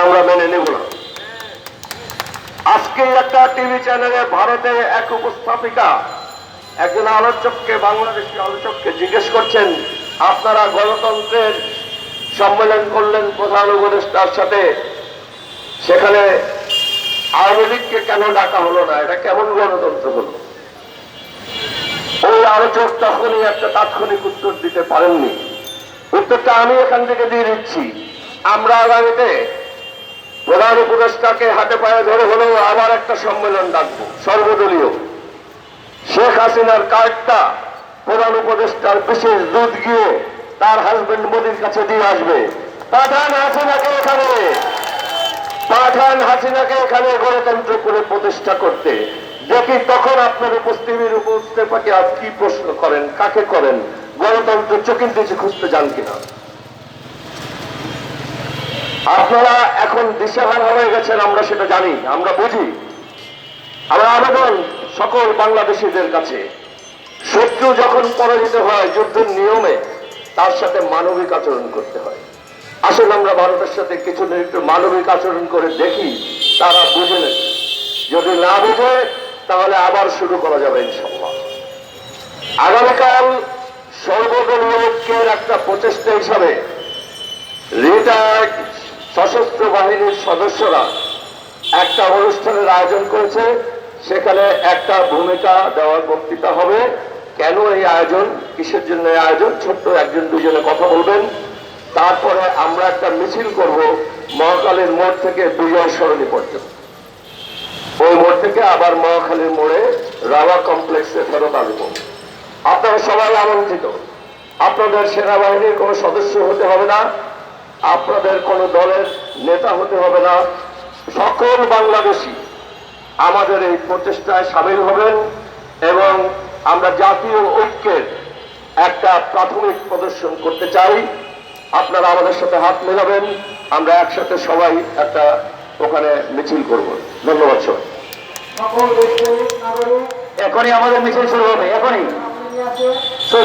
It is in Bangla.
আমরা মেনে নেব না। আজকে একটা টিভি চ্যানেলে ভারতে এক উপস্থাপিকা একজন আলোচককে, বাংলাদেশি আলোচককে জিজ্ঞেস করছেন, আপনারা গণতন্ত্রের সম্মেলন করলেন প্রধান উপদেষ্টার সাথে, সেখানে আওয়ামী লীগকে কেন ডাকা হলো না? এটা কেমন গণতন্ত্র হলো? ওই আলোচক তখনই একটা তাৎক্ষণিক উত্তর দিতে পারেননি। উত্তরটা আমি এখান থেকে দিয়ে দিচ্ছি। আমরা আগামীতে প্রধান উপদেষ্টাকে হাতে পায়ে ধরে হলেও আবার একটা সম্মেলন ডাকবো, সর্বদলীয়। শেখ হাসিনার কার্ডটা প্রধান উপদেষ্টার বিশেষ দূত গিয়ে তার হাজবেন্ড মোদির কাছে দিয়ে আসবে। পাঠান হাসিনাকে এখানে গণতন্ত্র করে প্রতিষ্ঠা করতে। দেখি তখন আপনার উপস্থিতিকে আজ কি প্রশ্ন করেন, কাকে করেন, গণতন্ত্র চোখের দিকে খুঁজতে যান কিনা। আপনারা এখন দিশেহারা হয়ে গেছেন, আমরা সেটা জানি, আমরা বুঝি। আমার আবেদন সকল বাংলাদেশিদের কাছে, শত্রু যখন পরাজিত হয় যুদ্ধের নিয়মে, তার সাথে মানবিক আচরণ করতে হয়। আসলে আমরা ভারতের সাথে কিছুদিন একটু মানবিক আচরণ করে দেখি তারা বুঝে নেবে। যদি না বুঝে তাহলে আবার শুরু করা যাবে ইনশাআল্লাহ। আগামীকাল সর্বদলীয় ঐক্যের একটা প্রচেষ্টা হিসাবে রিটায়ার্ড সশস্ত্র বাহিনীর সদস্যরা একটা অনুষ্ঠানের আয়োজন করেছে। সেখানে একটা ভূমিকা দেওয়ার বক্তৃতা হবে। কেন এই আয়োজন, কিসের জন্য এই আয়োজন, ছোট্ট একজন দুজনে কথা বলবেন। তারপরে আমরা একটা মিছিল করব মহাখালীর মোড় থেকে বিজয় সরণি পর্যন্ত। ওই মোড় থেকে আবার মহাখালীর মোড়ে রাওয়া কমপ্লেক্সে ফেরত আসবো। আপনারা সবাই আমন্ত্রিত। আপনাদের সেনাবাহিনীর কোনো সদস্য হতে হবে না, আপনাদের কোন দলের নেতা হতে হবে না। সকল বাংলাদেশী আমাদের এই প্রচেষ্টায় সামিল হবেন এবং আমরা জাতীয় ঐক্যের একটা প্রাথমিক প্রদর্শন করতে চাই। আপনারা আমাদের সাথে হাত মেলাবেন, আমরা একসাথে সবাই একটা ওখানে মিছিল করব। ধন্যবাদ সবাই। এখনই আমাদের মিছিল শুরু হবে, এখনই।